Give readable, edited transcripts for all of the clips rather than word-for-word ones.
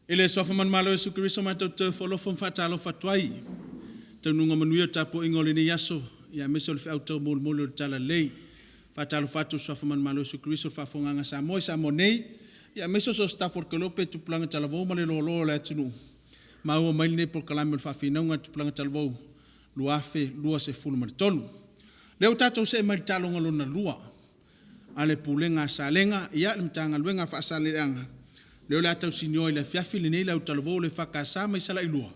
Ele sofa man malo Yesu Kristo ma te folo fon fatalo fatwai. Te nunga manuia tapo ingole ni yaso ya mesol fe auto mol mol tala lei. Fatalo fatu sofa man malo Yesu Kristo fa fonga Samoa Samonei ya meso so Stafford Kolope tu planga talavo male lo la tunu. Ma o mai ne por kalamel fa finonga tu planga talavo. Luafe lua se fulu ma tolu. Leo tato se mai talo ngalo na lua. Ale pulenga salenga ya mtanga luenga fa salenga. Leo la tau sinoi la fiafi le nei la utalavo le whakasa mai Sala'Ilua.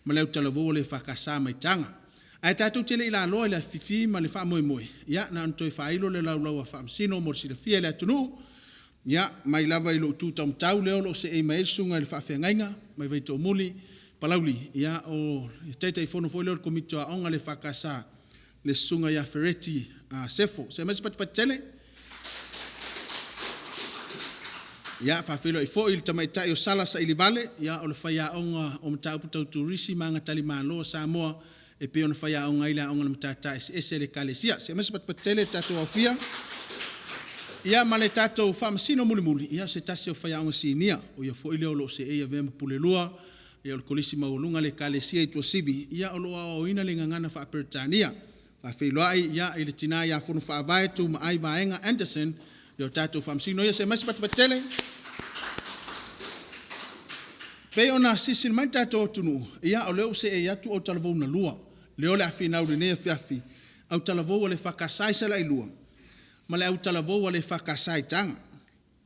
Ma la utalavo le whakasa mai tanga. Ai tātou tele ila aloa la fifi ma le wha moe moe. Ia na antoi whailo le laulau a whaamsino mo si le fia le atunu. Ia mai lava ilo tu tau tau leo lo se e mai sunga le whaafea ngainga. Mai veito muli palauli. Ia o teita i fono foi leo le komiti a onga le whakasa le sunga ia fereti sefo. Se masi pati tele. Ya fafelo ifo il tamaita yo sala sa ilivale ya o faya onga o mta puta turisi manga tali malo Samoa e pe on faya onga ila onga mta ta ese le kalesia se mes pat patele tato afia ya male tato famsino mulimuli ya se tasi o faya onga sinia o yo fo ile o lo se e vem pulelua ya o kolisi maulunga le kalesia itu sibi ya o lo o ina le ngana fa apertania fafelo ai ya ile tina ya funu fa vai tu mai vaenga Anderson yo tato famsino ya se mes pat patele pe ona sisin mai tato tunu ia o leo se e atu o talavou na lua leo le afina ule ne fiafi au talavou le fakasai Sala'Ilua ma le au talavou le fakasai tanga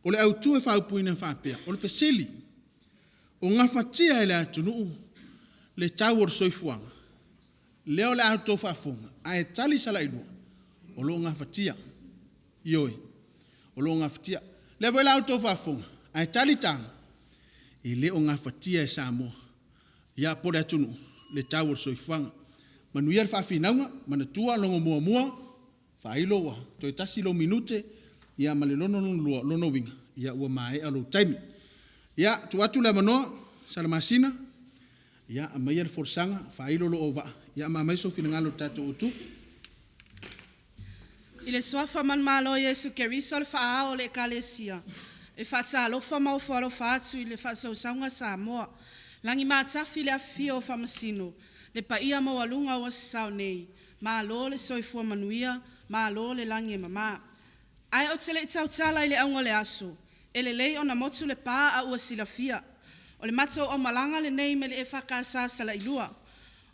o le au tu e fa puina fa pe o le fesili o ngafatia ele atunu le tawor soifuanga leo le auto fa funga ai tali Sala'Ilua o lo ngafatia yoi o lo ngafatia le vo le auto fa funga ai tali tanga ile o ngafatia Samoa ya pole atunu le tawor soifanga manuia fa finaunga manatua longo mua fa ilo wa to tasi lo minute ya malelono lono winga ya wa mai alo time ya tu atu le mano salamasina ya amayer forsanga fa ilo lo ova ya mamai so finangalo tato utu ile sofa man malo Yesu Kristo fa o le kalesia e fatsa lo fa mau fa lo fatsu ile fatsa usanga Samoa langi matafi le afio fa masino le paia mo walunga wa saunei ma lo le soifua manuia ma lo le langi mama ai o tele tau tala ile aunga le aso ele lei ona motu le pa a ua silafia o le mato o malanga le nei me le EFKS Sala'Ilua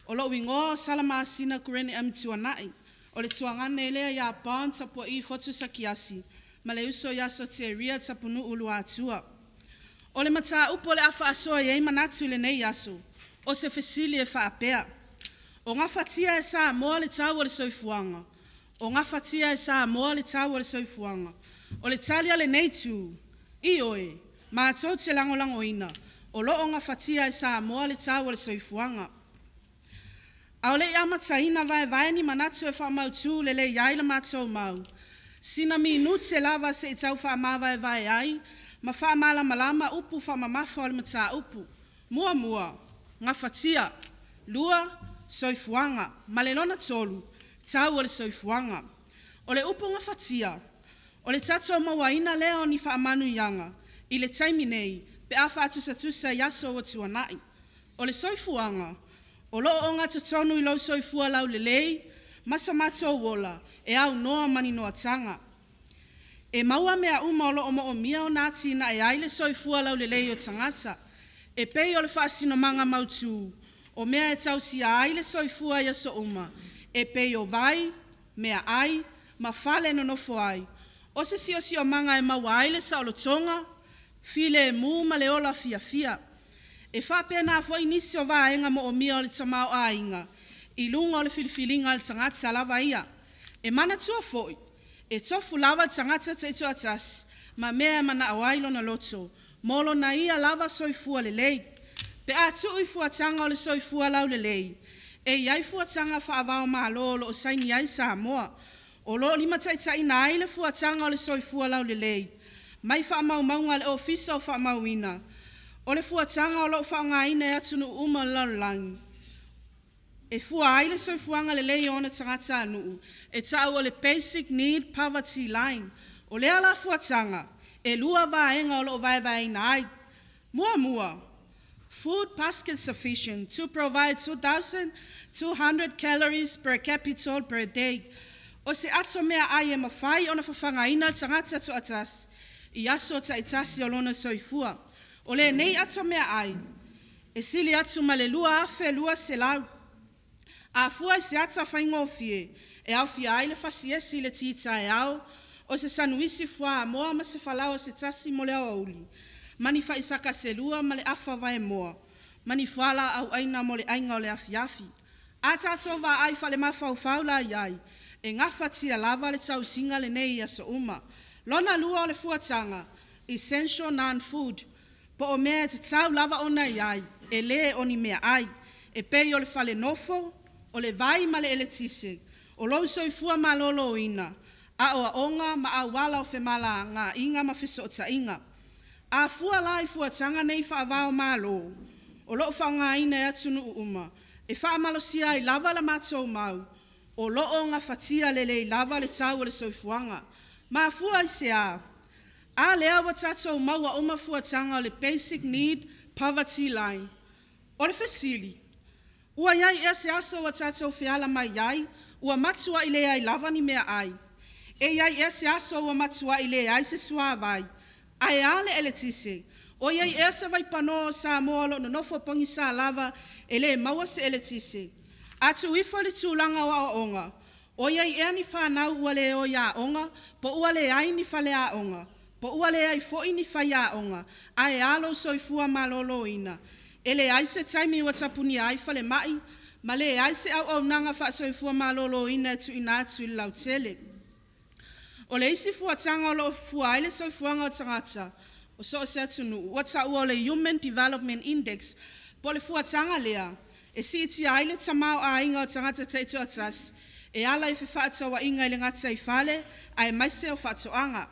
o lo wingo salama sina kureni amtuanai o le tuangane le ya pon tapo i fotu sakiasi ma le uso ya soteria tapunu ulu atua. O le mata upo le afa asoa yei manatu le nei yaso, o se fesili e faapea. O nga fatia e Samoa le tawa le soifuanga. O nga fatia e Samoa le tawa le soifuanga. O le talia le nei tu, i oe, ma atou te lango ina. O lo o nga fatia e Samoa le tawa le soifuanga. Au le amataina vai ni manatu e fa mautu le yaila matou mau. Sina minute lava se tau fa mava vai ai ma fa mala malama upu fa mama fa mata upu mua nga fatia lua soifuanga malelona tolu tau le soifuanga ole upu nga fatia ole tato mawaina leo ni fa manu yanga ile time nei pe afa atusa yaso watu wanai ole soifuanga olo onga tonu ilo soifua lau lelei masa mato wola e au noa mani noa tanga. E maua mea olo o mia o nati na e aile soifua lau lelei o tangata. E pei o le whaasino manga mautu. O mea e tau si a aile soifua ia so uma. E pei o vai, mea ai, ma fale no nofo ai. O se si o manga e maua aile sa olo tonga. File e mu ma le ola fia. E whape na fo inisi o vaenga mo o mia o le tamao a inga. I lunga o le filifilinga le tangata lava ia. E mana tua foi. E tofu lava tangata te ito atas. Ma mea mana awailo na loto. Molo na ia lava soifua le lei. Pe atu I fuatanga o le soifua lau lelei. E iai fuatanga whaavao malo lo o saini ai Samoa. O lo lima taitai na ai le fuatanga o le soifua lau lelei. Mai whaamau maunga le ofisa o whaamau ina. O le fuatanga o lo whaanga ina e atunu uma lau E fua ai le soifuanga lelei o na tangata anu. E tau o le basic need poverty line. O le ala fuatanga. E lua vaenga o lo vai na ai. Mua. Food basket sufficient to provide 2,200 calories per capita per day. O se ato mea ai e mawhai o na whawhangaina tangata tu atas. I aso ta itasi o lona soifua. O le nei ato mea ai. E sili atu malelua afe lua se lau. A fua I se ata whaingo fie. E au fia ai le fasiesi le tita e au. O se sanuisi fua moa ma se falao se tasi mo le auli. Mani fa isaka se lua ma le afa vai moa. Mani fuala au aina mo le ainga o le afiafi. Ata ato va ai fa le mafau la iai. E ngafa tia lava le tau singa le nei aso uma. Lona lua o le fuatanga. Essential non-food. Po o mea te tau lava ona iai. E le oni mea ai. E pei o le fale nofo. O le vai ma le eletise. O lou soifua ma lolo ina. A o a onga ma a wala o fe mala nga inga ma fiso o ta inga. A fua lai fuatanga nei whaavao malo. O loo whaonga ina e atunu uma. E whaamalo sia I lava la matou mau. O loo nga fatia lele I lava le tau le soifuanga. Ma fua I se a. A lea wa tatou mau a uma fuatanga o le basic need poverty line. O le fesili. Ua iai ea se aso wa tatou fiala mai iai. Ua matua I lea I lava ni mea ai. E iai ea se aso wa matua I lea ai se suavai. Ai ale eletise. O iai ea se vai pano Samoa lo no nofo pongi sa lava ele maua se eletise. Atu ifo le tūlanga wa o onga. O iai ea ni whanau ua le o ia onga, po ua le ai ni whale a onga. Po ua le ai fo ini whai a onga. Ai alo soifua malolo ina. Ele ai se taimi wa tapuni ai whale mai, ma le ai se au nanga wha soifua malolo ina tu ina atu I lau tele. O le isi fuatanga o lo fua ai le soifuanga o tangata. O so se atunu, wata ua o le Human Development Index, po le fuatanga lea. E si iti ai le tamau a inga o tangata teito atas. E ala I whewhata wa inga I le ngata I fale, ai maise o whatoanga.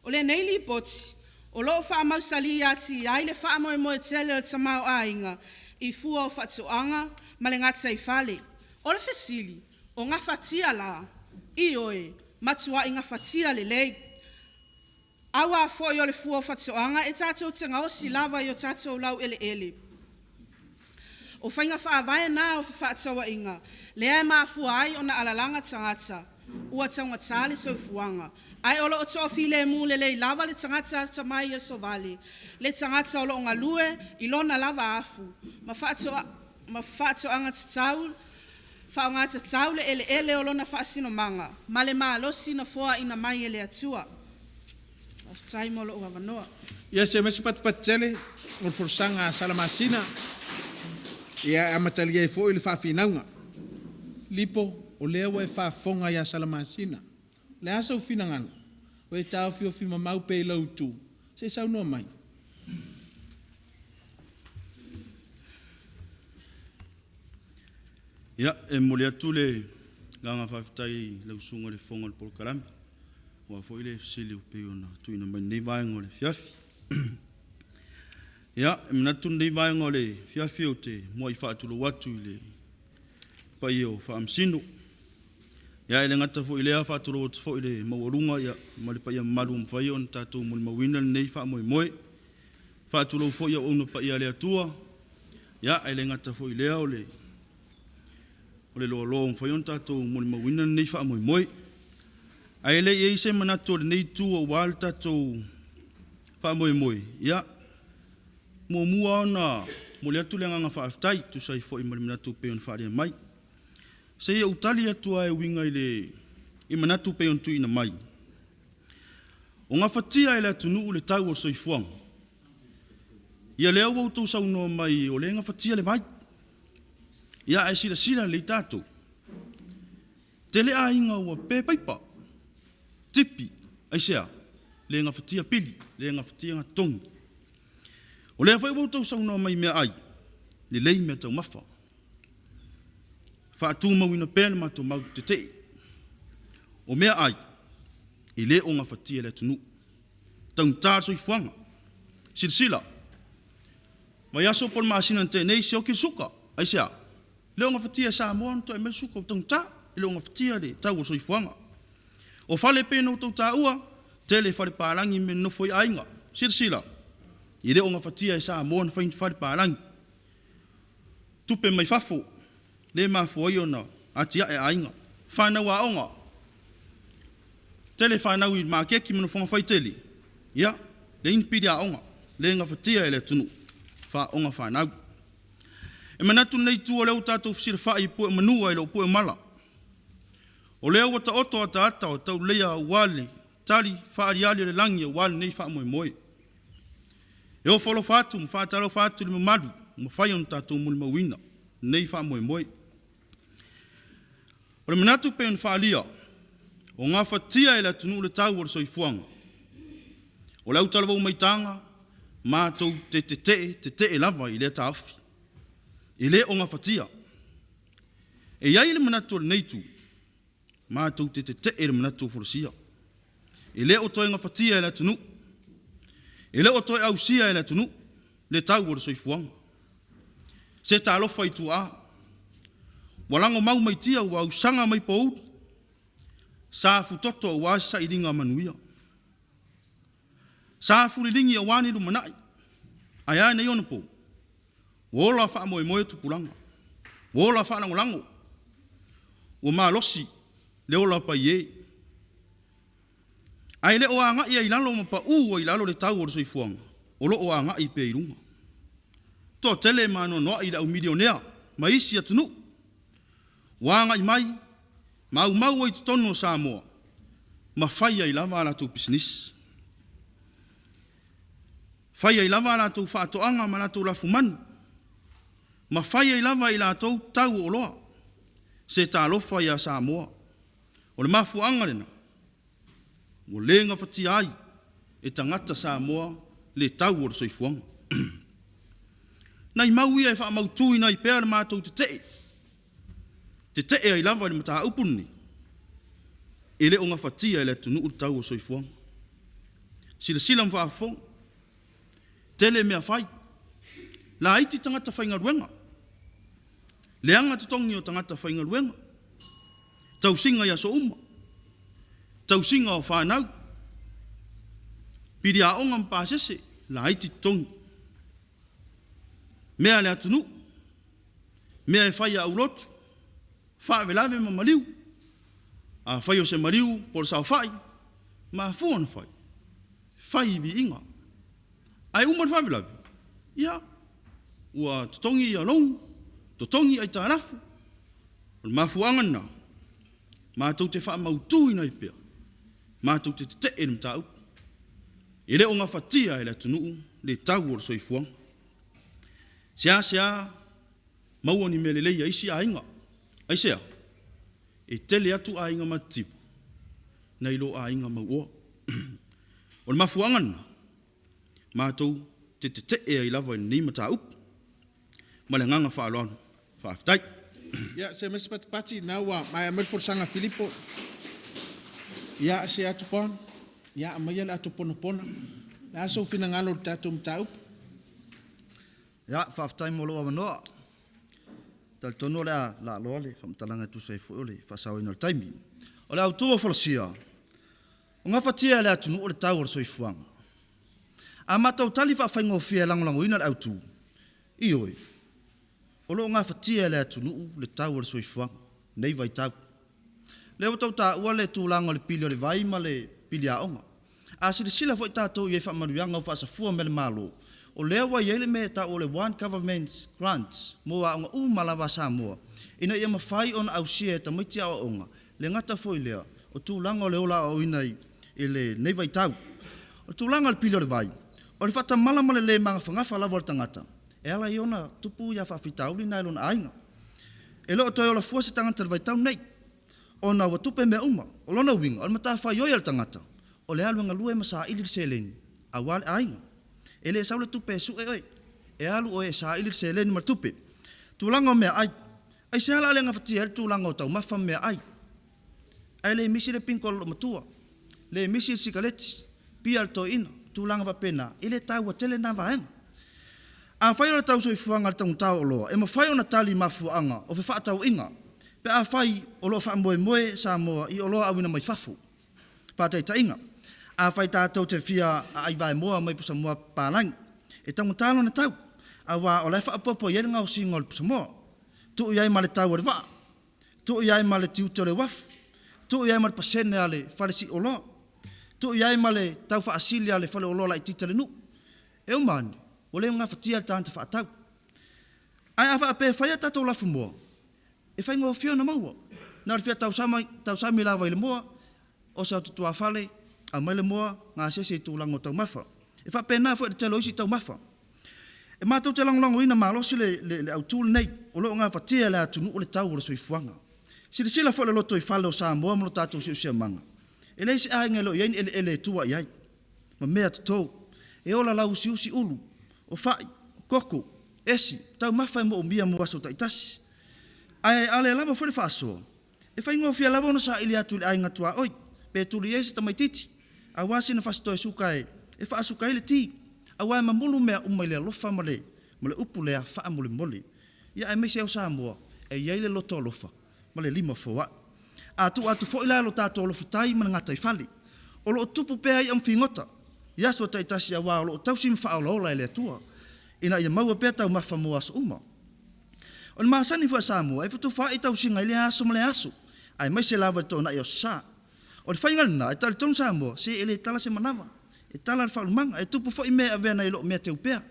O le neili poti, o lo whaamau sali ati ai le whaamo moe tele o tamau a inga, I fua o whatoanga, ma le ngata I fale. O le fesili, o ngā whatia la, I oe, matua inga fatia le lei. Awa fo yo le fua fatoanga e tatou tenga o si lava yo tatou lau ele. O whainga whaavaya na o whaatawa inga. Lea maa fua ai o na alalanga tangata. Ua taunga tale so fuanga. Ai olo o tofi le mu le lei lava le tangata tamai e sovali. Le tangata olo nga lue ilona lava afu. Ma whaatoanga tatau. Whaonga tatau le ele olo na whaasino manga. Ma le maa losi na foa ina mai ele atua. Tai molo o avanoa. Ia se mesi patele o forsanga salamasina. Ia amatalia e fo ile whawhinaunga. Lipo o lewa e whafonga ia salamasina. Le asa o finangana. O e tau fio fima mau pe lau tu. Se sau noa mai. Ia, e mole atu le ganga whawhitai lau sunga le fonga le polokarami. Wa fo ile sili upe ona tuina mai nei vaenga le fiafi. Ia, e mina tu nei vaenga le fiafi o te moi whaatulu watu le pai o whaamsino. Ia, ele ngata fo ilea whaatulu watu fo ile mawarunga ia mali pai a malu mwhai on tātou muli mawina nei wha moe moe. Whaatulu fo ia ono pai a lea tua. Ia, ele ngata fo ilea o le loa loa mwhai on tātou muli mawina nei wha moe moe. Ai le e se manato le nei tu o wal tatou wha moe moe. Ia, mo mua ona mo le atu le nganga whaaftai tu sai fo I manato pe on whaarea mai. Se ia utali atu ai winga I manato pe on tu ina mai. O ngā whatia e le atu nuu le tau o soifuang. Ia le au au tau sau noa mai o le ngā whatia le vai. Ia e sila le tātou. Te le a inga ua pe paipa. Tipi, ai sea, le ngā whatia pili, le ngā whatia ngā tongi. O lea whai wau tau sau noa mai mea ai, ni lei me tau mafa. Whaatu mawina pēle mātou mau te te. O mea ai, i le o ngā whatia le tunu. Taung tāso i fuanga. Sila. Mai aso pon maasina te nei se o ki suka. Ai sea, le o ngā whatia Samoa to e mele suka o taung tā. I le o ngā whatia le tau o so i fuanga. O whale pēna o tau tā ua, te le whare pārangi me nofo i ainga. Sila. I le o ngā whatia e Samoa na whare pārangi. Tupe mai whafo. Le mafo i ona atia e ainga. Whanau a onga. Tele whanau i mākeki mana whonga whaiteli. Ia, le inpiri a onga. Le ngā whatia e le tunu. Wha onga whanau. E manatu nei tua leo tātou whisira whai poe manua i leo poe mala. O leo wata oto ata o tau lea wale. Tali whaari ali le langi a wale nei wha moe moe. E o wholo whatu, mwhataro whatu li mamadu. Mwhai on tātou muli mawina. Nei wha moe moe. O le manatu pe on whaalia, o ngā whatia e la tunu le tau o le soifuanga. O lau talavau maitanga, mātou te e lava i le taafi. I le o ngā whatia. E iai le manatu o le neitu, mātou te e le manatu o forosia. I le o toi ngā whatia e la tunu. I le o toi ausia e la tunu, le tau o le soifuanga. Se tālofa i tu a. Walango mau mai tia ua usanga mai pou. Sa futoto o wasa i ringa manuia. Sa fulilingi a wani lu manai. Aya na iona pou. Wola wha moe moe tupulanga. Wola wha lango. Ua maa losi le ola pa ie. Ai le o anga ia ilalo ma pa ua ilalo le tau o le soifuanga. O lo o anga i pe irunga. To tele mano no i la milionea. Ma isi atunu. Wanga i mai, mau i tono Samoa, ma whaia i lava ala tau business. Whaia i lava ala tau whaatoanga ma la tau lafu manu. Ma whaia i lava i la tau tau o loa, se tā lofa i a Samoa. O le mafu angarena, o lenga whati ai, e tangata Samoa le tau o le soifuanga. Nai mau ia e wha mautui nai pēr mātou te te. Te te e ai lava i mata upuni. E le o ngā whatia e le tunu u tau o soifuanga. Sila mwhaafong. Tele mea whai. La aiti tangata whainga ruenga. Leanga tutongi o tangata whainga ruenga. Tau singa ia so uma. Tau singa o whanau. Piri a onga mpasese. La aiti tutongi. Mea le atunu. Mea e whai a ulotu. Wha velave ma maliu. A whai o se maliu por sao whai. Ma fuana whai. Whai vi inga. Ai umar wha velave. Ia. Ua tutongi ia long. Tutongi ai tārafu. Ma fuangana. Ma tau te wha mautui nai pia. Ma tau te te e mta au. E le o ngā whatia e le tunu le tau o soifuanga. Sea. Maua ni melelei isi a inga. Ai sea, e tele atu a inga matipu, na ilo a inga maua. O le mafuangana, mātou te e ai lava i ni mata up, ma le nganga whaaloanu, whaaftai. Ia, se mesi pati na ua, mai a merfor sanga Filipo. Ia, se atu pon, ia, mai ale atu pona. Na aso fina ngalo tatu mta up. Ia, whaaftai mo loa wanoa. Tal tono la loale fam talanga tu sai fo ole fa sa ino taimi ola auto folosia nga fatia la tu no le tau so ifuang a mata tali fa fa ngofia lango ina auto ioi olo nga fatia la tu no le tau so ifuang nei vai tau le auto ta wale tu lango le pilio le vai ma le pilia onga a sila fo tato ye fa manuanga fa sa fu mel malo o lewa yele me ta ole one government grants mo a nga malawa Samoa ina ia mafai on ausia ta mitia o onga le ngata foi lea o tu langa le ola o ina ile nei vai tau o tu langa le pilo le vai o le fata mala le manga fanga fala vol tangata e ala iona tupu ya fa fitau li nailon ainga e lo to ola fuase tangata vai tau nei ona wa tupe me uma o lona winga o mata fa yo el tangata o le alu nga lue masa ili seleni awal ainga ele saule tu pesu e alu o e sa ili se leni matupe. Tūlanga o mea ai. Ai se hala lenga fatia ele tūlanga o tau mafa mea ai. Ai le misi le pinko lo matua. Le misi le sikaleti. Pia le to ina. Tūlanga va pena. Ile tau wa tele na vaenga. A whai o tau soifuanga le tangu tau o loa. E ma whai o na tali mafuanga o fe whaatau inga. Pe a whai o loa wha moe moe Samoa i o loa awina mai whafu. Pātai ta inga. A whai tātou te whia a ai vai moa mai pusa moa pālangi. E tangu tālo na tau. A wā o lai whaapopo ieringa o singa o le pusa moa. Tu iai ma le tau o le waa. Tu iai ma le tiuto le wafu. Tu iai ma le pasene a le wharesi o loa. Tu iai ma le tau whaasili a le whale o loa la i tita le nu. E umani. O leo ngā whatia tānta whaatau. Ai a wha pē whaia tātou lafu moa. E whai ngō whiona maua. Nā re whia tau sami lawa i le moa. O sa tutua whale, a mai le moa, ngā sese i tūlango tau mawha. E wha pē nā wha e te telo isi tau mawha. E mātou te langolango ina mālosi le au tūle nei. O leo ngā whatia le atunu o le tau o le soifuanga. Sila wha le loto i whale o Samoa mo lo tātou si usia manga. E leisi a inga lo iain ele tua iai. Ma mea tutou. E ola lau si usi ulu. O whai, koko, esi, tau mawhai mo o mia mo aso taitasi. Ai ale lava whare whaasoa. E whai ngō whia lava ona sa ili atu le ainga tua oi, pe tuli esi tamai titi. A wasi na whastoe sukai, e whaasukai le ti. A wai mamulu mea umai le alofa ma le upu lea wha mole mole. Ia e meise au Samoa, e iai le loto alofa, ma le lima foa. A tu atu fo ila lo tato alofa tai mana ngatai whali. O lo tupu pea i am whingota. Ia so taitasi a wā o lo tausim whaolola ele atua. Ina ia maua pēr tau mawha mua aso uma. O le maasani fua Samoa, e futu wha i tau singa ile aso ma le aso. Ai mai se lawa tō na i o sa. O le whaingalina, e tali tonu Samoa, se ele tala se manawa. E tala le whaulumanga, e tupu fo i mea avena i lo mea teu pēr.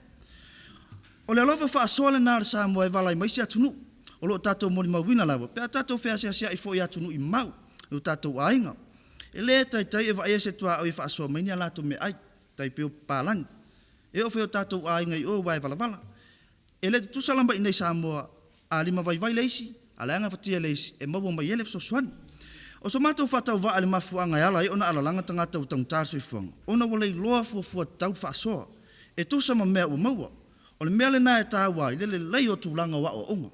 O le alofa wha asoa le nāre Samoa e wala i maisi atunu. O lo tātou mori mawina lawa. Pēr tātou whea sea i fo i atunu i mau. O tātou ainga. E le tai e wa e se tua o i wha asoa maini alato me ai. Tai peo pālangi. E o wheo tātou a inga i o wai wala. E le tu salamba i nei Samoa a lima vai leisi, a leanga whatia leisi, e maua mai ele so suani. O so mātou whatau wa ale mafuanga e ala i ona alalanga tangata utang tāso i fuanga. Ona walei loa fuafua tau whaasoa. E tu sama mea ua maua. O le mea le nā e tāua i le lei o tūlanga wa o onga.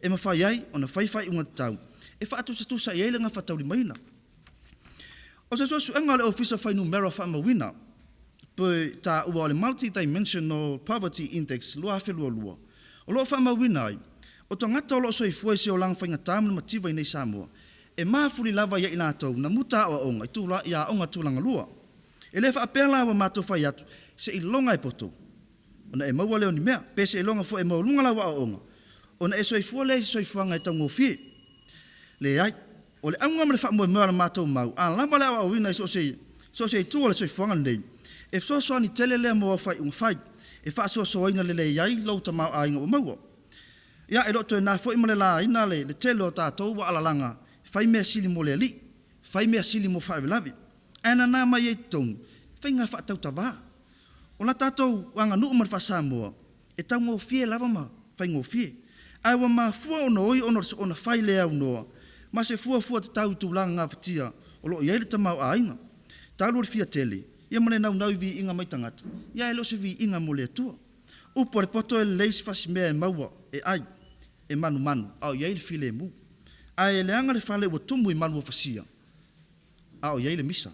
E mawhai ai, ona whai unga tau. E whaatusa i eile ngā whatau li maina. O se suenga le ofisa whai numero whamawina. Pe ta ua le multi-dimensional poverty index lua lua. O loo whamawina ai, o to ngata o loo soifua se o lang whainga tāmuna mativa i nei Samoa. E maafuri lava ia ina tau na muta o onga, i tūla ia onga tūlanga lua. E le whaapea lawa mātou whai atu, se i longa e poto. Ona e maua leo ni mea, pe se i longa fo e maulunga lawa o onga. Ona e soifua le se soifuanga e tau ngofie. Le ai, o le aunga mele whaamoe mea la mātou mau, a lama leo au wina i so se i tūa le soifuanga nei. E so ni tele le mo fai un fai e fa so ina le yai lo ta ma ai ngo maua ya e lo to na fo i mo le la ina le tele o ta to wa ala langa fai me sili mo le li fai me sili mo fa lavi ana na ma ye tong fai nga fa tau ta va ona ta to wanga nu mo fa Samoa e ta ngo fie lava ma fai ngo fie ai wa ma fu no i ona fai le au no ma se fu ta tau tu langa fatia o lo ye le ta ma ai nga ta lo fie tele. Ia mone nau vi inga mai tangata. Ia e lo se vi inga mo le atua. Upo le poto e leisi fasi mea e maua e ai. E manu. Au iai le file e mu. Ai e leanga le fale ua tumu i manu o fasia. Au iai le misa.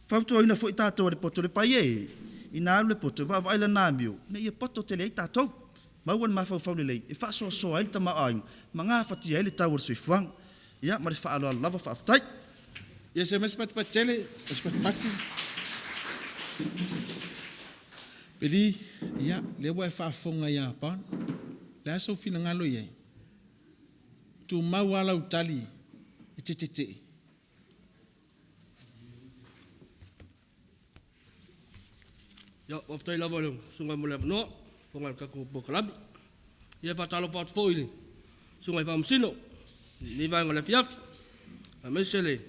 Fautua ina fo i tātou le poto le pai e. Ina alu le poto e vava aila nāmio. Ne ia poto te le ei tātou. Maua ni mafau le lei. E fa soa ele tama ainga. Ma ngā fatia ele tau le soifuanga. Ia ma le fa alo lava fa aftai. Ia se mes patele, pati. Peli, ia, le wai whaafonga ia pan. Le aso fina ngalo ia. Tu mau ala utali, e te. Ia, waftai lava leo, sungai mo le amanoa, whangai kako pokalami. Ia whatalo whaat fōili, sungai whaamsino, ni vanga le fiafi, a mesele,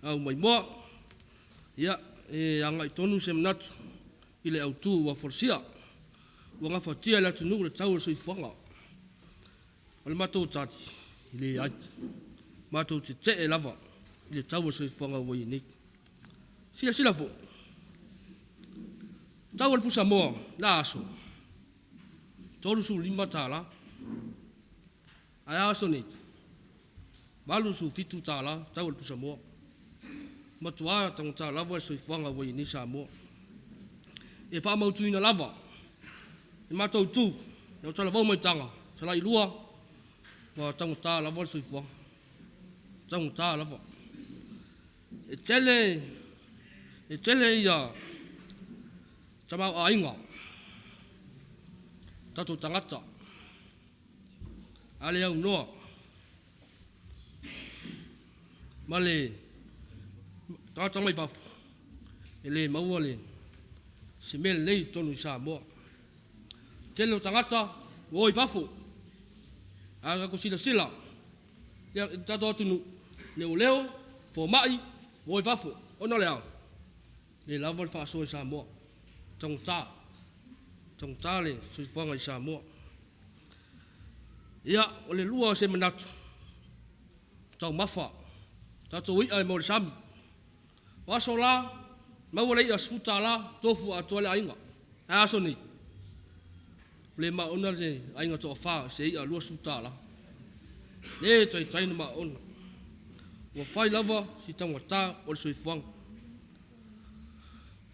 au mai moa, ia, e anga i tonu se manatu i le autu wa forsia wa nga fatia la tunu le tau so i whanga o le matou tati i le ai matou te e lava i le tau so i whanga wa i nik sila fo tau le pusa moa la aso tolu su lima tala. Ai aso ni. Malu su fitu tala, tau le Samoa. Matua tong ta lava so fanga we ni Samoa. E fa mau tuina lava. E matou tu, no tala vau mai tanga, Sala'Ilua. Wa tong ta lava so fanga. Tong ta lava. E tele ia tamau ainga. Tatu tangata. Ale au noa. Male tata mai pafu. Ele maua le. Se mele lei tonu Samoa. Tele tangata oi pafu. Aga kusila sila. Ya tata tunu leo fo mai oi pafu. Ono leo. Le lava fa so Samoa. Tong ta le so fanga Samoa. Ya ole lua se manatu. Tau mafa. Tatu i ai mo sami. Wasola mau le asfuta la tofu atola ainga. Aso ni. Le ma ona le ainga to fa se ia lua suta la. Le tai ma ona. Wa fai lava si tanga ta o so ifang.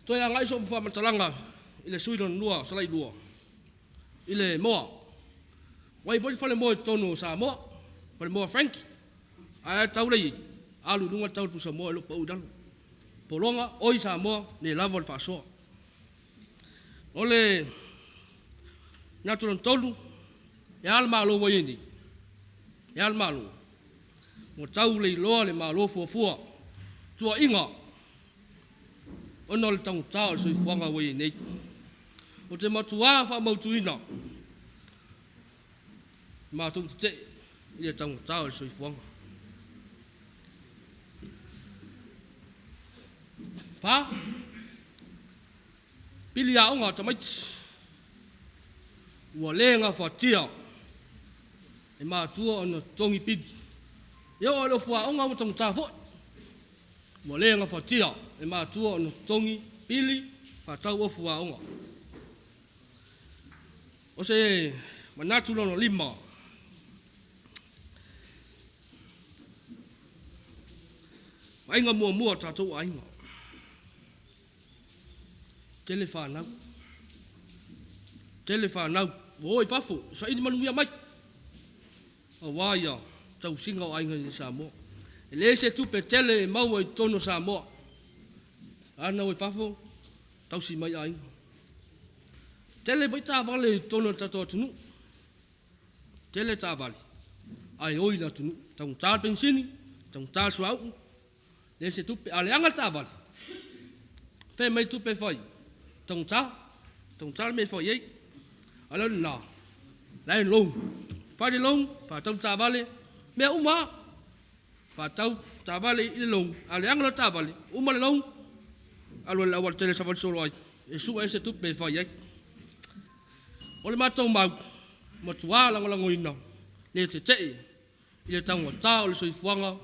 To ya ngai so fa matalanga ile suidon lua Sala'Ilua. Ile moa. Wai voi fale mo tonu Samoa. Fale mo Frank. Ai tau le alu lunga tau tu Samoa lo pau dal. Polonga oi Samoa ne lava fa so. Ole naturon tolu ya al malo wayini. Ya al malo. Mo tau le lo le malo fo. Tua inga. Onol tang tau so fanga wayini. O te matua fa mautuina. Ma tu te ile tang tau so fanga. Pa pili a onga tamai ua lenga fatia e matua ona tongi pidi yo alo fua onga mo tong tafo ua lenga fatia e matua ona tongi pili fatau o fua onga o se manatu no lima ainga mua tatou ainga Telefanau, oi pafu, sa ini manuia mai. Awaya, tau singa o ainga ni Samoa. Ele se tu pe tele mau ai tono Samoa. Ana oi pafu, tau si mai ainga. Tele bai ta vale tono tato tunu. Tele ta vale. Ai oi na tunu, tau ta pensini, tau ta suau. Le se tu pe ale anga ta vale. Fe mai tu pe fai. Tong cha me fo ye ala na lai long pa di long pa tong cha vale me uma pa tau cha vale i long ala ang la ta vale uma long alo la wal tele sa wal solo ai e su ese tu pe fo ye ole ma tong mau mo tua la ngoina le te ile tang ta o so ifuanga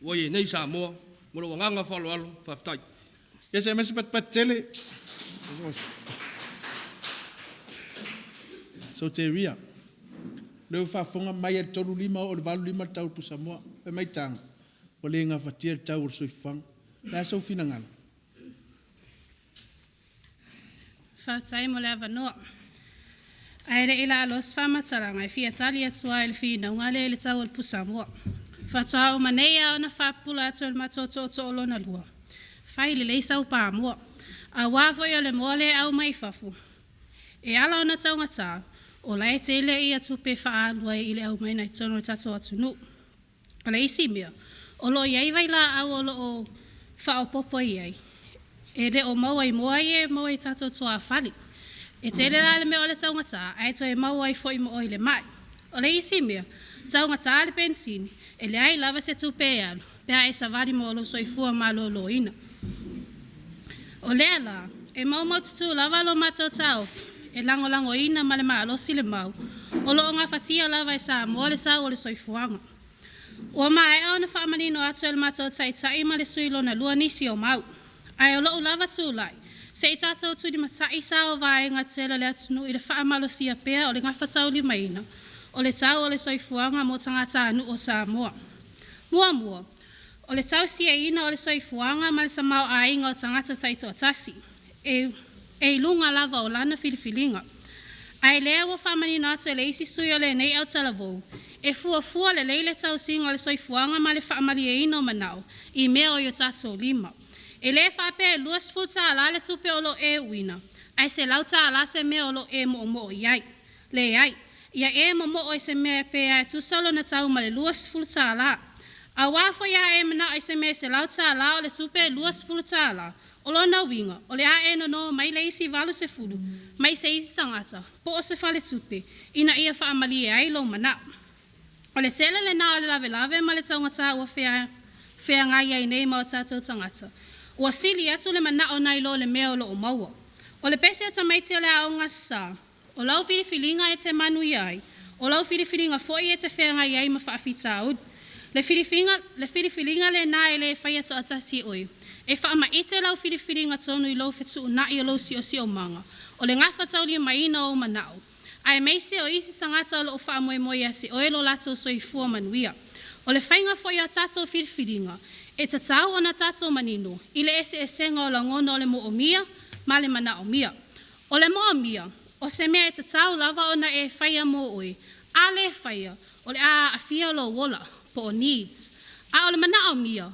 wo ye nei Samoa mo lo nganga fa lo alo fa tai Yes, I must pat tele. So te ria. Leo fa fonga mai e tolu lima o le valu lima tau pu Samoa. Pe mai tang. O le nga fatia tau o so ifang. La so finangal. Fa tai mo le avanoa. Ai le ila los fa mataranga e fia tali atua il fina ngale le tau pu Samoa. Fa tau manea ona fa pula atu el matoto to lona lua. Fai le sau pa mo. A wafo yo le mole au mai fafu. E ala ona taungata. O lai te ile ia tupe faa alua ile au mai nai tono tato atunu. O le isi mea. O lo iai vai la au o lo o faa o popo iai. E le o maua i moa ie maua i tato toa fali. E te ile la le mea o le taungata. Ai to e maua i fo i mo le mai. O le isi mea. Taungata ale pensini. E le ai lava se tupe e alu. Pea e Savaii mo lo soifua ma lo lo ina. O lela, e mau tutu lava lo mato tau, e lango ina ma le malo si le mau, o lo ngā fatia lava e Samoa le sau o le soifuanga. O mai au na whaamanino atu e le mato tai ma le suilo na lua nisi o mau. Ai o lo lava tūlai, Se I tātou tū di matai sa o vaenga tela le atunu I le whaamalosia pea o le ngawhatau li maina. O le tau o le soifuanga mo tangata anu o Samoa. Mua. O le tau sia ina o le soifuanga ma le samao ainga o tangata taito atasi. E lunga lava o lana filifilinga. Ai lea ua whamani nātu e le isi sui o le nei au talavou. E fua le leile tau singa o le soifuanga ma le whaamali e ino manao. I mea o yo tātou lima. E le whape luas futa ala le tupe o lo e uina. Ai se lauta ala se mea o lo e mo iai. Le iai. Ia e mo o se mea pe ai tu solo na tau ma le luas futa ala. A wafo ia e mana ai se mea se lauta ala o le tupe luas futa ala. O lo na winga. O le a e no mai le isi valu se fulu. Mai se isi tangata. Po o se fale tupe. Ina ia whaamali e ai lo mana. O le tele le na o le lave ma le taungata ua whea ngai ai nei ma o tātou tangata. Ua sili atu le mana o nai lo le mea o lo o maua. O le pese ata maiti o le aonga sa. O lau whiriwhilinga e te manu iai. O lau whiriwhilinga foi e te whea ngai ai ma whaafita aud. Le whiriwhilinga le na e le whai atu atasi oi. E whaama i te lau whiriwhilinga tonu I lau whetu na I o lau si o manga. O le ngawhatau li maina o manao. Ai meise o isi tangata o lo wha moe ati o elo lato so I fua manuia. O le whainga foi a tato whiriwhilinga. E te tau o na tato manino. I le ese e senga o la ngona o le mo o mia, ma le mana o mia. O le mo o mia, o se mea e te tau lava o na e whaia mo oi. A le whaia, o le a fia o lo wola, po o needs. A o le mana o mia,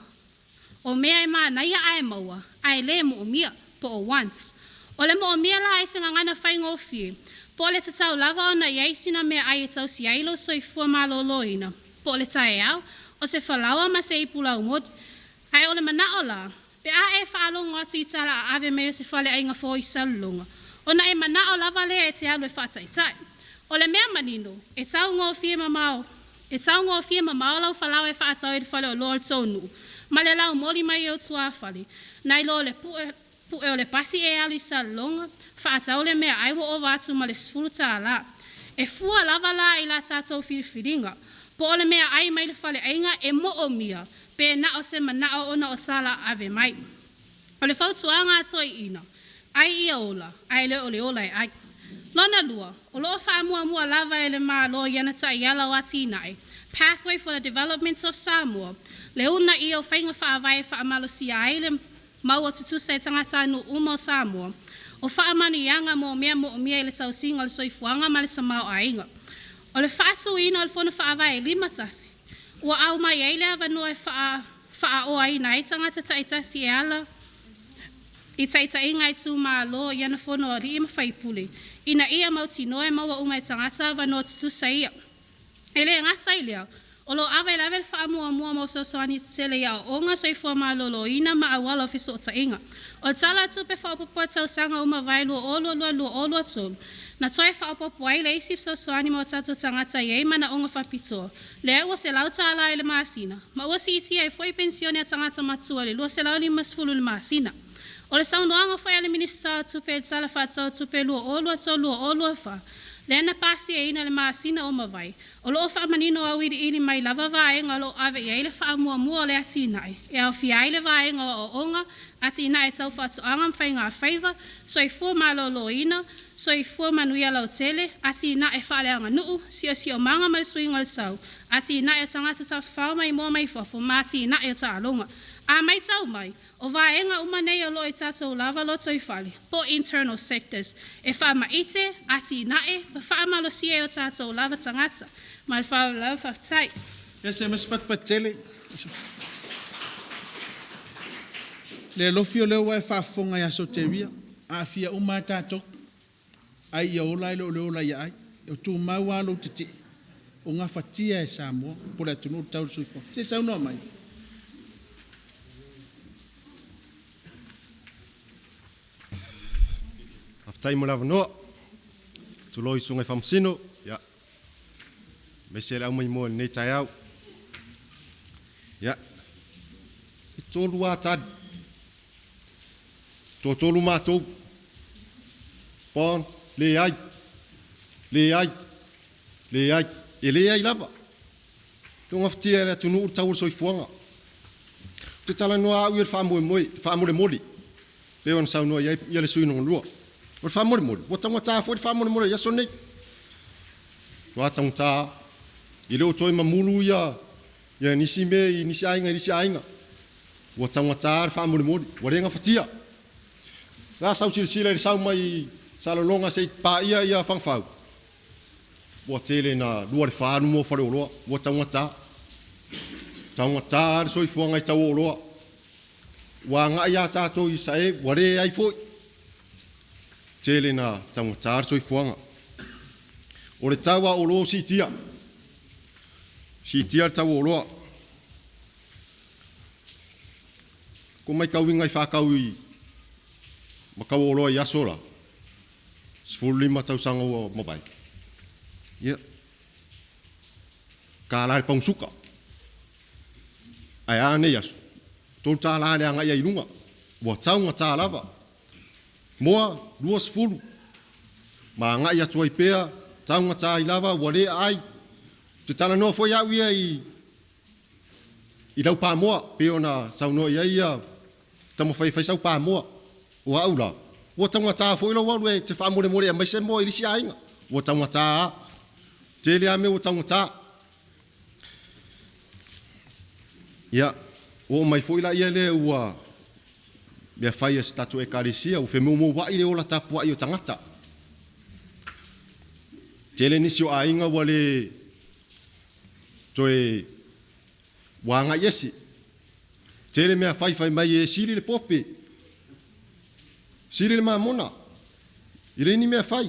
o mea e maa naia ae maua, a le mo o mia, po o wants. O le mo o mia la e senga ngana whainga o fie. Po le te tau lava o na iaisina mea ai e tau si ailo so I fua malo loina. Po le tae au, o se whalaua ma se I pula umod. Ai o le mana o la, pe a e whaalonga atu I tala a ave mea se whale ainga fo I salunga. O na e mana o lava lea e te alu e whataitai. O le mea manino, e tau ngō fie mamao. E tau ngō fie mamao lau whalau e whaatau e whale o lor tonu. Ma le lau moli mai o tua whale. Nai lo le pu e o le pasi e alu I salunga. Whaatau le mea aiwo o watu ma le sfuruta ala. E fua lava la I la tātou whiriwhiringa. Po o le mea ai mai le whale ainga e mo o mia. Pe na o se mana o ona o tala ave mai. O le whautuanga ato I ina. Ai ia ola. Ai le ola e ai. Lona lua. O loo whaamua lava e le maa lo iana ta I ala o ati inai. Pathway for the Development of Samoa. Le una I o whainga whaavai whaamalo si ai le maua tutusa e tangata anu uma o Samoa. O whaamanu ianga mo mea le tau singa le soifuanga ma le samao ainga. O le whaatu ina o le whona whaavai e lima tasi. Ua au mai eile a vanua e wha o aina I tangata taitasi e ala. I taita inga I tū maa lo iana whono a ri ima whaipule. Ina ia mauti noe maua uma e tangata vanua tutusa ia. Ele ngata I lea. O lo awe level wha mua mo soani tele ia o onga soifua maa lo ina ma awala ofiso o ta inga. O tala tupe wha opopua tau sanga uma vailu o olu tolu. Na toi wha opopo ai le isi soani mo tato tangata iei mana onga whapitoa. Le ua se lauta ala ele maasina. Ma ua si iti ai foi pensione a tangata matua le lua se lau lima sfulu le maasina. O le saunoanga whai ale minisa tupe le tala whatau tupe lua olua wha. Le na pasi e ina le maasina o mawai. O loo wha manino au ili mai lava vaenga o lo ave i eile wha mua le ati inai. E au fi aile vaenga o onga ati inai e tau whatu angam whai ngā whaiva. So I fua malo lo ina. So I fua manuia lau tele. Ati ina e whale anga nuu. Si o manga mai suinga le tau. Ati ina e tangata tau whao mai mua mai fofo. Ma ati ina e ta alonga. A mai tau mai. O vaenga umanei o lo i tatou lava loto I whale. Po internal sectors. E wha maite, ati inae, pa wha malo sie o tatou lava tangata. Mai wha lau whaftai. Yes, mas patele. Le lofi o leo wai whafonga ya so te ria. A fia uma tatou. Ai ia ola ilo leo la ia ai. O tu mau alo te te. O ngā whatia e Samoa. Pura tunu tau suifo. Se sau noa mai. Tai mo lava noa. Tu loi sungai Faamisino. Ya. Me se au mai mo nei tai au. Ya. I tolu atad. Tolu matou. Pon le ai. E le ai lava. Tonga ftia era tunu tau soifuanga. Te tala noa au ir fa mo moli. Pe on sau no ia le sui no lua. O fa mo mo. O tanga ta fo fa mo ya sone. Wa tanga ta ile o toi mamulu ya nisi me nisi ainga. O tanga ta fa mo mo. O renga fatia. Nga sau sila sau mai salolonga se pa ia fangfau. O tele na lua le fa mo fa lo. O tanga ta. Tanga ta so ifo ngai tau lo. Wa nga ia tātou I sae, ware ai foi. Tele na tanga tār soi fuanga. O le taua o lo si tia. Si tia tau o loa. Ko mai kau ingai whakau I makau o loa I asola. Sifuru lima tau sanga o mabai. Ia. Ka lai pangsuka. Ai ane yasu. Tol tā lāne anga ia irunga. Wa taunga tā lava. Moa, luas fulu. Ma anga ia tuai pea, taunga tā I lava, wale ai. Te tana noa foi au ia I lau pā moa. Peo na sau noa ia tamo fai sau pā moa. Wa au la. Wa taunga tā foi lau walu te wha more a maise moa irisi ainga. Wa taunga tā. Te lea me wa taunga tā. Ia. O mai foi la ia le ua me fai statu ekarisia o fe mo wa ile ola tapua I o tangata. Tele nisi o ainga wale toe wanga yesi. Tele me fai mai siri le pope. Siri le mamona. Ile ni me fai.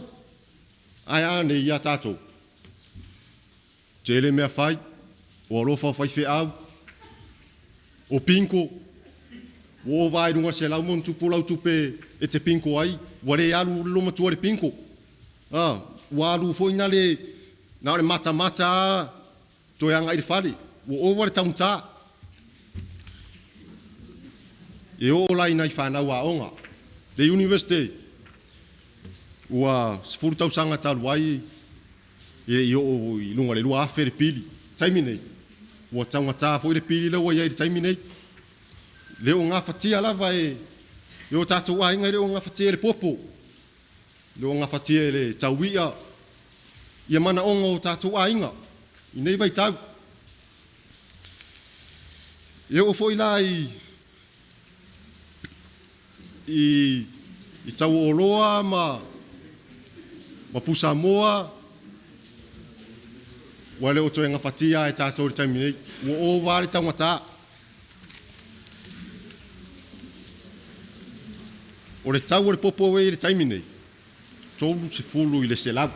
Ai ane ia tato. Tele me fai o lo fa fai fe au. O pinko, o vai runga se lau mon tupu lau tupe e te pinko ai, ware alu loma tuare pinko. Wa alu foi na le mata toi anga I fali, o ware taunta. E o lai nai whanau a onga. The university, ua sifuru tau sanga talu ai, e o lunga le lua afere pili, taimine. Wa tanga ta foi le pili lawa ia I taimi nei. Leo nga fatia lava e o tatou ainga leo nga fatia le popo. Leo nga fatia le tauia. Ia mana onga o tatou ainga. I nei vai tau. Leo foi la I tau oloa ma pusamoa. Wale o toenga fatia e tātou le taimi nei. O wale tangata. O le tau o le popo e le taimi nei. Tolu se fulu I le selau.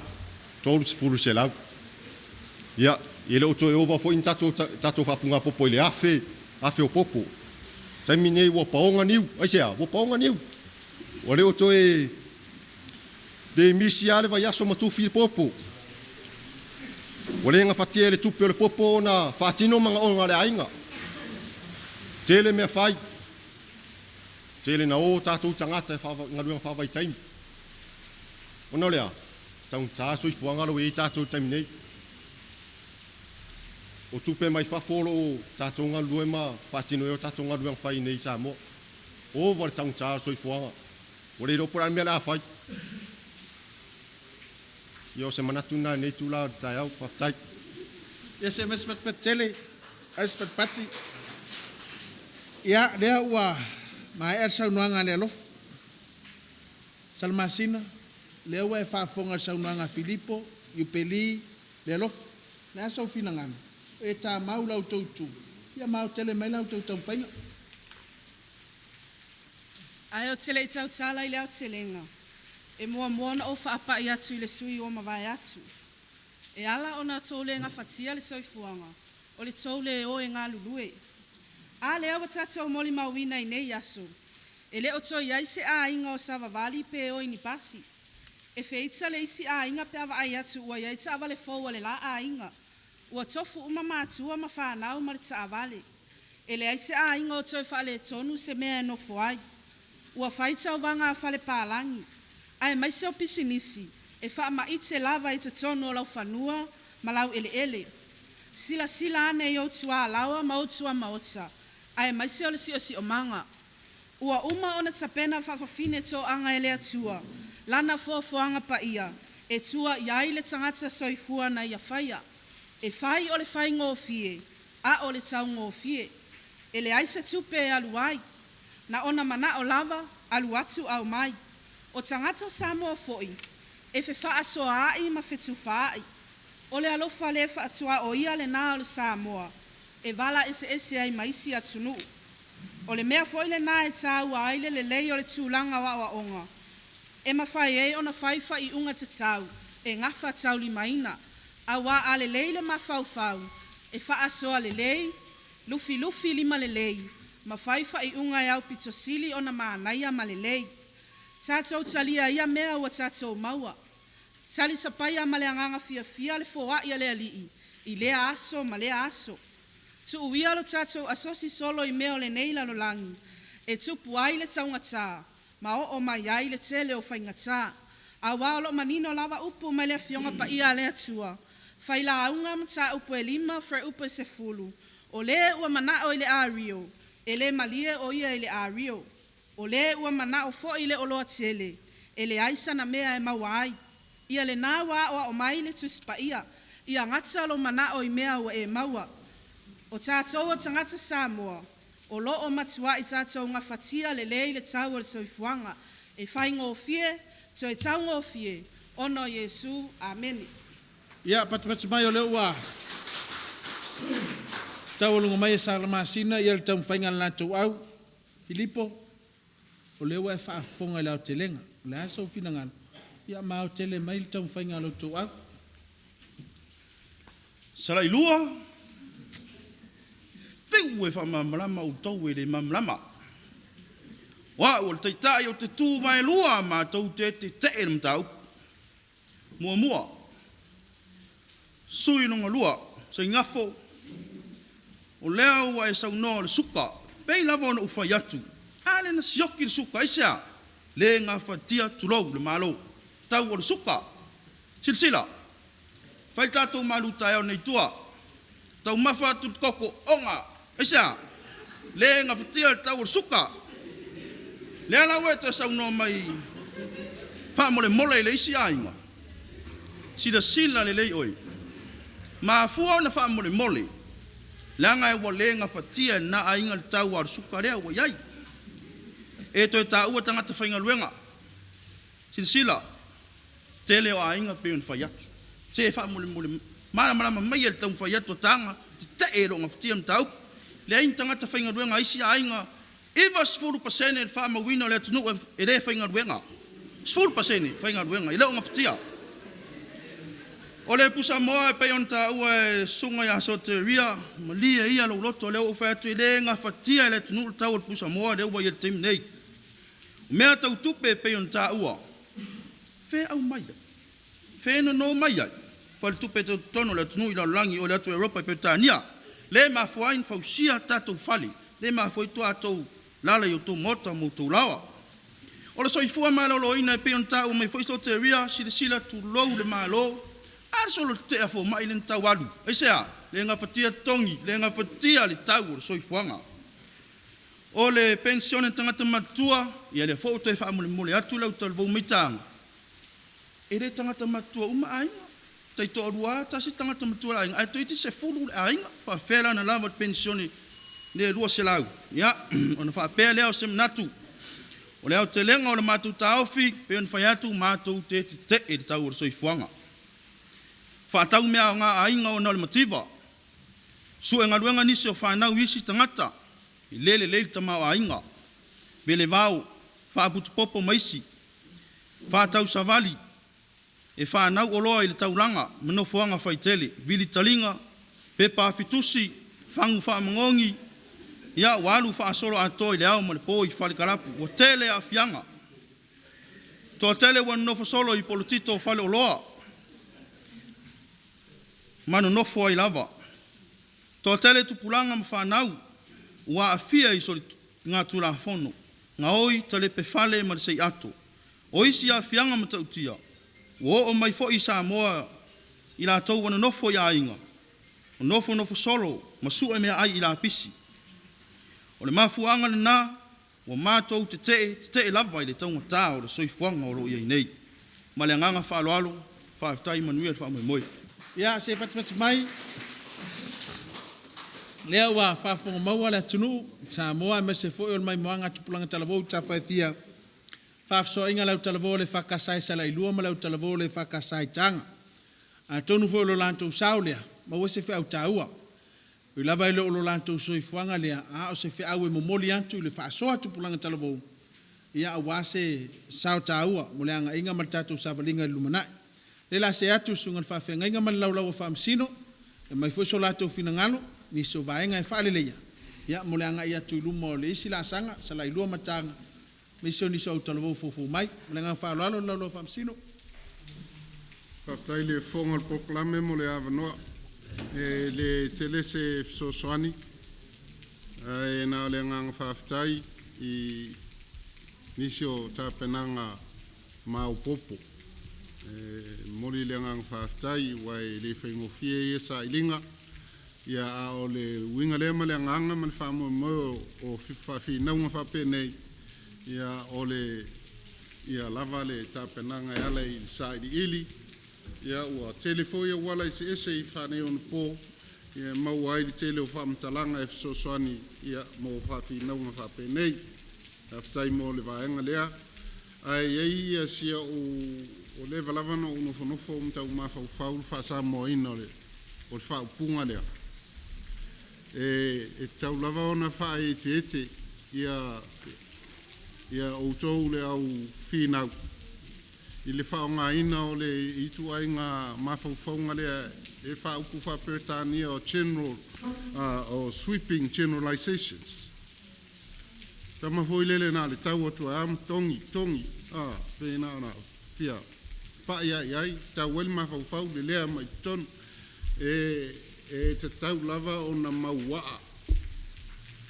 Tolu se fulu selau. Ia, I le o toe ova fo in tātou whapunga popo I le afe o popo. Taimi nei ua paonga niu. Aisea, ua paonga niu. Wale o toe de misi ale vai aso matufi le popo. Wale nga fatia le tupe o le popo na whatino manga onga le ainga. Tele mea fai. Tele na o tātou tangata e ngaruanga whawai taimi. Ona lea, taun tāso I fuangaro e tātou taimi nei. O tupe mai whafolo o tātou ngarue ma whatino e o tātou ngaruanga whai nei Samoa. O wale taun tāso I fuanga. Wale ropura mea la whai. Yo se manatu na nei tula tai au patai. Ia se mespat patele, aspat pati. Ia lea ua mai saunuanga le lof. Salmasina, lea ua e whaafonga saunuanga Filipo, Iupeli, le lof. Lea sau finangana. E tā mau lau tautu. Ia mau tele mai lau tautau painga. Ai o tele I tau tala I leo telenga. E mua na o whaapa I atu I le sui o mawai atu. E ala o na tole ngā whatia le soifuanga. O le tole o e ngā lulue. A le awa tatu o moli mawina I nei aso. E le o to iai se a inga o Savaii pe o ini pasi. E feita le isi a inga pe awa ai atu ua iai ta awa le fōua le la a inga. Ua tofu uma mātua ma whanau ma le ta avale. E le aise a inga o toi whale tonu se mea no foai. Ua whaita o wanga a whale pālangi. Ai mai se o pisinisi, e wha ma I te lava I te tono o lau whanua, ma lau ele. Sila ane I o tua lawa ma o tua maota. Ai mai se o le si o manga. Ua uma ona tapena whawhawhine tō anga e lea tua. Lana fōwhanga pa ia. E tua iai le tangata soifua na ia whaia. E whai o le whai ngō fie. A o le tau ngō fie. E le aisa tupe e aluai. Na ona mana o lava alu atu au mai. O tangata Samoa foi. E fe wha soa ai ma fetu whaai. O le alofa le wha atua o ia le nā o le Samoa. E wala ese ai maisi atunu. O le mea foi le nā e tāu aile le lei o le tūlanga wa onga. E mawhai e ona whaifa I unga te tau. E ngafa tau li maina. A wā a le lei le mawhauwhau. E wha soa le lei. Lufi lima le lei. Ma whaifa I unga e au pito sili ona maanaia ma le lei. Tātou talia ia mea ua tātou maua. Tali sapaya ma le anganga fia le fōa ia le alii. I lea aso ma lea aso. Tu uia lo tātou asosi solo I mea o le neila lo langi. E tupu ai le taungatā. Ma o mai ai le tele o whaingatā. A wālo manino lava upu mai le fionga pa ia le atua. Whaila aunga mata upu e 5 fra upu e 10. O le ua mana o ile a rio. E le malie o ia ile a rio. O le ua mana o fo ile o loa tele. E le aisa na mea e mawai. Ia le nā wā o mai le tuspa ia. Ia ngata lo mana o I mea o e maua. O tātou o tangata Samoa. O lo o matua I tātou ngā whatia le lei le tau o le soifuanga. E whai ngō fie, to e tau ngō fie. Ono Yesu, amen. Ia, patu mai o leo wā. Tau alunga mai e Salamasina, ia le tau mwhainga la tau au. Filipo, o leo e whaafonga le au te lenga. Le asa o finangana. Ia mao tele mai le tau mwhainga la tau au. Sala'Ilua. Feu e whamamrama o tau e le mamrama. Wa o le teitai o te tū mai lua ma tau te e mtau. Mua. Sui nonga lua, sa ngafo. O lea ua e saunoa le suka. Pei lava ona uwhai atu. Ale na sioki le suka, isea. Le ngā whatia tulou le malo. Tau o le suka. Silsila. Whai tātou malu tai au nei tua. Tau mawha atu koko onga. Isea. Le ngā whatia le tau o le suka. Le ala ue te saunoa mai. Wha mole le isi ainga. Sila le lei oi. Ma fua na wha mole. Langa e wa le ngā whatia na ainga le tau o le suka rea wa iai. E toi tā ua tangata whainga luenga. Sila. Tele o ainga pe un whai atu. Se wha mole. Marama mai e le tau whai atu tanga. Te e ro ngā whatia mtau. Le ain tangata whainga luenga isi ainga. Iwa 10% e wha mawina le tunu e re whainga luenga. 10% whainga luenga. I leo ngā whatia. O le pusa moa e pei on ta ua e sunga ya soteria. Ma lia ia lo loto leo uwha atu i le ngā whatia e le tunu tau o le pusa moa le ua i le teimu nei. Mea tau tupe e pei on ta ua. Fe au mai. Fe no mai ai. Whale tupe te tono le tunu i la langi o le atu Europa i Petania. Le ma fuain fausia tatou fali. Le ma foi tua tau lala i o tau mota mo tau lawa. O le soifua mai lo ina e pei on ta ua mai foi soteria sila tu lou le ma lo. Ar solo te afo mai le tau alu. Esea, le ngā whatia tongi, le ngā whatia le tau o le soifuanga. O le pensione tangata matua, ia le fōto e whaamole atu lau talvou meitanga. E le tangata matua uma ainga. Tai to arua, tasi tangata matua ainga. Ai toiti se fulu le ainga. Wha whela na lava pensione le rua se lau. Ia, ona wha pēr leo se manatu. O leo te lenga o le mātou taofi, pe on whai atu mātou te e le tau o le soifuanga. Whātau mea o ngā ainga o nāle mativa. Su e ngā ruenga nisi o whānau isi tangata. I lele tama o ainga. Bele vau, whāputu popo maisi. Whātau savali. E whānau o loa i le tauranga. Manofoanga whaitele. Vili talinga. Pepa fitusi. Whangu whāmangongi. Ia walu whaasoro ato i le au ma le pō i whalikarapu. O tele a fianga. Tō tele wan nofo solo i polotito o whale o loa. Mano nofo ai lava. Tō tele tupulanga ma whanau. Ua afia i sori ngā tūra whono. Ngā oi tale pe whale ma sei ato. O isi a fianga ma tautia. O mai fo i Samoa i la tau wana nofo i ainga. O nofo solo ma sua mea ai i la pisi. O le mafuanga le nā Ua mātou te lava i le taungatā o le soifuanga o lo ia nei. Ma le anganga whaaloalo, whaaftai manuia le whaamoemoe. Ia, se pati mai. Lea ua whaafonga maua le atunu, Samoa, me se foe o le mai moanga tupulanga talavou, ta whaethia. Whaafsoa inga lau talavou le whakasai Sala'Ilua, ma lau talavou le whakasai tanga. Tonu foe o lo lantou sao lea, ma ua se whi au tāua. Ui lava ilo o lo lantou soifuanga lea, o se whi au e momoli antu, le whaasoa tupulanga talavou. Ia awa se sao tāua, mo le anga inga ma tātou savalinga lumanai. Le la se atu sunga le whaafenga inga ma le laulau a Faamisionare, e mai fwso latou finangalo, ni so vaenga e whaaleleia. Ia mo le anga ia tu luma o le isi la sanga, Sala'Ilua matanga, me so ni so au talavou fufu mai, mo le anga whaalalo le laulau a Faamisionare. Paftai le fonga le proklame mo le avanoa, le tele se fsosoani, e na le nganga whaaftai i nisio tapenanga maupopo. Moli le ngang whaaftai wai le whaingofie e sa ilinga ia a o le winga le ma le nganga ma le whaamoemoe o whawhinaunga whapenei ia o le ia lava le tapenanga e ala i sa ili ia ua telefo ia wala i se ese i whanei on po ia mau ai li tele o whaamtalanga e whasosoani ia mo whawhinaunga whapenei whaaftai mo le vaenga lea ai ia sia o le valava no unofo mtau mafau fa mo ina o fa punga lea e tau lava ona fa ete ia o tou le au fina i le fa nga ina o le itu ai nga mafau lea e fa uku fa pertania o general o sweeping generalizations tama foi lele na le tau atu am tongi pe na fia pa ia ta wel ma fau le lea mai ton e te tau lava ona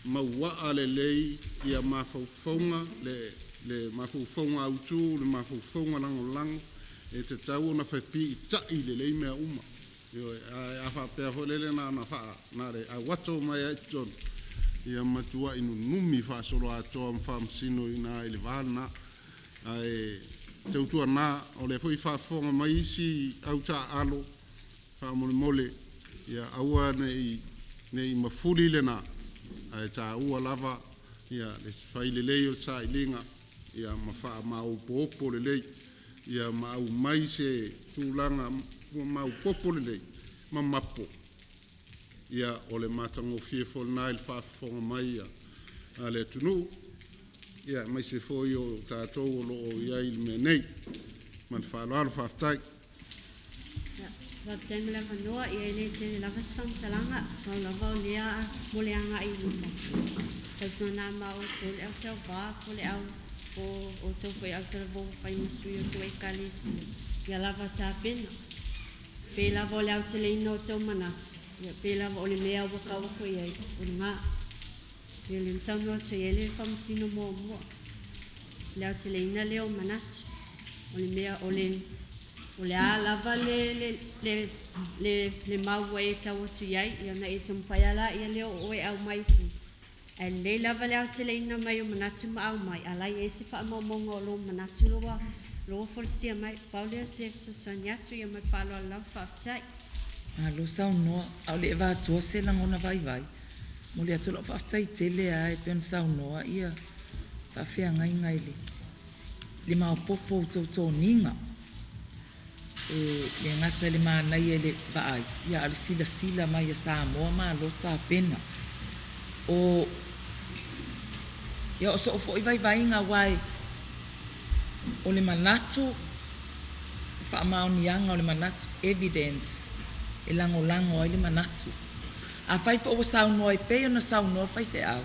maua le lei ia ma faufonga le ma faufonga autu le ma faufonga langolang e te tau ona fapi tai le lei mea uma yo a fa pe fo le na fa na le a wato mai ton ia matua inu numi fa solo a to am Faamisino ina ile vana ai te utua na o le foi whaafonga mai isi au ta alo whaamole ia aua nei mafuri le na ai ta ua lava ia le whaile lei o sa ilinga ia mawha mau popo le lei ia mau mai se tūlanga mau popo le lei ma mapo ia o le matango fiefol na il whaafonga mai ia a le tunu ia mai se foi o tātou o lo ia il menei man whaaloalo whaaftai Waptai mele whanua ia ele te lawas whamtalanga kau lava o lea moleanga i lupa tau nā ma o tōle au tau wā kole au o tau whai au tara vō whai masui o tau e kalesi ia lava tā pena pe lava o le au te leina o tau manata ia pe lava o le mea waka wako iai o le ngā ia le nsaunua tau ele Faamisino mua le au te leina leo manata o le mea o le a lava le maua e tau atu iai ia na e tampaiala ia leo o e au mai tu e le lava le au te leina mai o manatu ma au mai alai e se whaamaumonga o lo manatu loa forsia mai paulea se sasani atu ia mai whaaloa lau whaaftai lo sau noa au le eva tua se langona vai mo le atu lo whaaftai tele a e peon sau noa ia whaafea ngai le mao popo tau ninga le ngata le mānai e le vaai ia ale sila mai a Samoa ma lo tā pena o ia o so fo i vai ngā wai o le manatu whaamaonianga o le manatu evidence e lango ai le manatu a whai fo o saunoa i peo na saunoa whai te au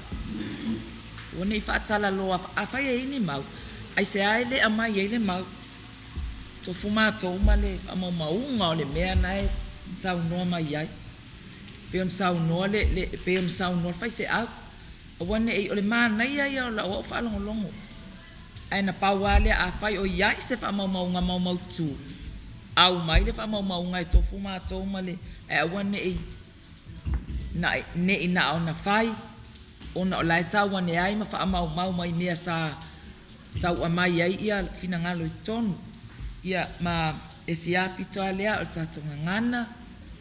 o nei whaatala loa a whai e ini mau ai se ai le amai e le mau to fuma to male amo maunga o le mea nai saunoa mai ai peon saunoa le peon saunoa fai te au o wane e o le mana ia o la o whalongolongo ai na pauale a fai o iai se whaamaunga mau tu au mai le whaamaunga e to fuma to male e wane e na o na fai ona o lai tau ane ai ma wha mau mai mea sa tau amai ai ia fina ngalo I tonu. Ia ma e si api toa lea o tato ngana,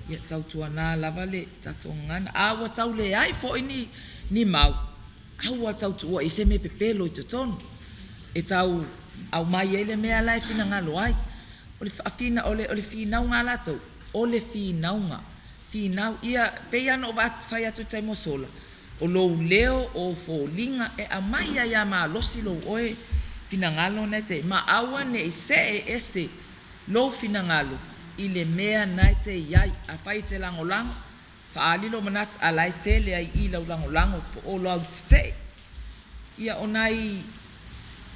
ia tau tuana lava le tato ngana. Awa tau le ai fo ni mau. Awa tau tua I se me pepelo I te tonu. E tau au mai ai le mea lai fina ngalo ai. Ole finau ngā lātou. Ole finau ngā. Finau ia pei ano o whai atu tai mosola. O lou leo o fōlinga e a mai ai a mā losi lou oe finangalo nei te. Ma aua ne I se e ese lou finangalo I le mea nei te iai a whai te langolango. Whaalilo manat a lai tele ai I lau langolango po o lau te. Ia o nai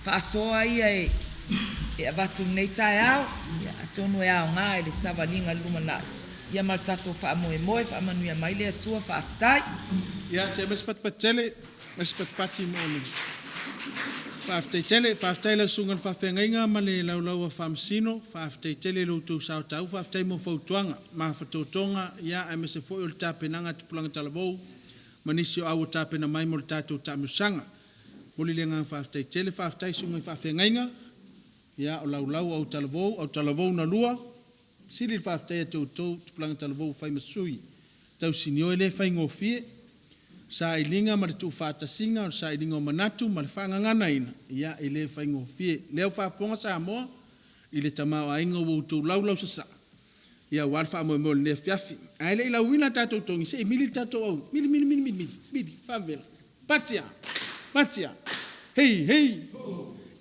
whaasoa ia e avatu nei tai au. Ia atonu e au ngā e le savalinga lumana. Ia maltato whaamoe moe, whaamanuia mai le atua whaafitai. Ia se mespatpatele, mespatpati mo'oni. Whaafitai lau sungan whawhengainga ma le laulau a whaamsino, whaafitai tele lau tau sao tau, whaafitai mo whautuanga, ma whatotonga, ia ai me se foi o le tāpenanga tupulanga talavou, manisi o au tāpena mai mo le tātou tāmusanga. Moli le ngā whaafitai tele, whaafitai sungan whawhengainga, ia o laulau au talavou na lua, sili whaafitai a tautou, tupulanga talavou whai masui, tau sinio ele whai ngofie, sa ilinga ma le tu whaatasinga, sa ilinga o manatu, ma le whaangangana ina, ia ele whai ngofie. Leo whaafonga Samoa, I le tamau a inga wautou laulau sasa. Ia wal whaamoe mo le nea fiafi. Aile ila wina tātou tongi, se mili tātou au, mili, whaavela, patia, hei.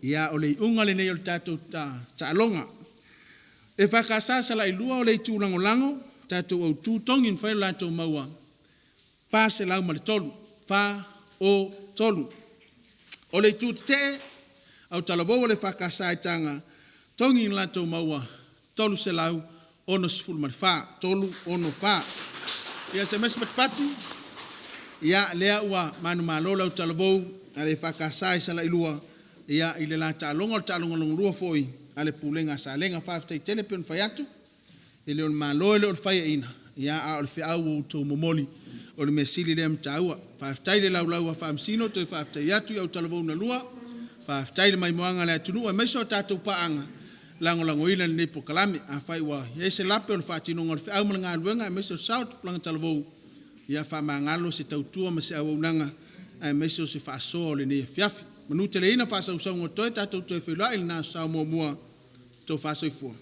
Ia o le unga le nei o le tātou ta alonga. E whakasa Sala'Ilua o le tūlangolango, tātou au tūtongin whai lātou maua. Wha se lau ma le tolu, wha o tolu. O le tūtite, au talavou o le whakasa I tanga, tongin lātou maua, tolu se lau, ono sifuru ma le wha, tolu ono wha. Ia se mespatpati, ia lea ua manu malola au talavou, a le whakasa Sala'Ilua, ia I le la tālonga o tālonga longurua foi, a le pulenga sa lenga whaafitai tele pe on whai atu, e le on malo le on whai ina, ia a o le whiau o tau momoli, o le mesili le amtaua, whaafitai le laulau a whaamsino, toi whaafitai atu au talavou na lua, whaafitai le mai moanga le atunu, a meiso tātou paanga, lango ila le nepo kalame, a whai wa, ia se lape o le whaatinonga, o le whiau malanga aluenga, a meiso saut planga talavou, ia whaamangalo se tautua ma se awaunanga, a meiso se whaasoa o le nea fiafi. Manu te leina whaasau saunga toi, tātou toi whilai le nā sao mua tau whaasau fua.